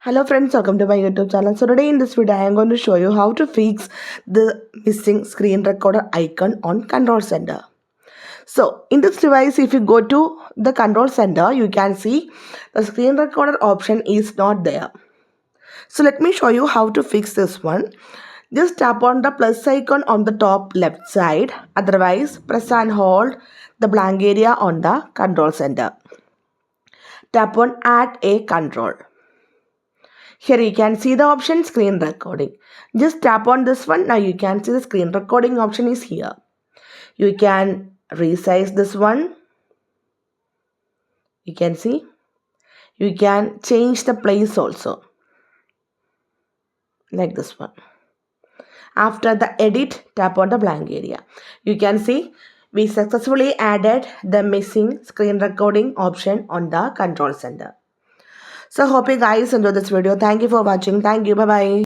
Hello friends, welcome to my YouTube channel. So today in this video I am going to show you how to fix the missing screen recorder icon on control center. So in this device, if you go to the control center, you can see the screen recorder option is not there. So let me show you how to fix this one. Just tap on the plus icon on the top left side. Otherwise, press and hold the blank area on the control center. Tap on add a control. Here you can see the option screen recording. Just tap on this one. Now you can see the screen recording option is here. You can resize this one. You can see. You can change the place also. Like this one. After the edit, tap on the blank area. You can see we successfully added the missing screen recording option on the control center. So hope you guys enjoyed this video. Thank you for watching. Thank you. Bye bye.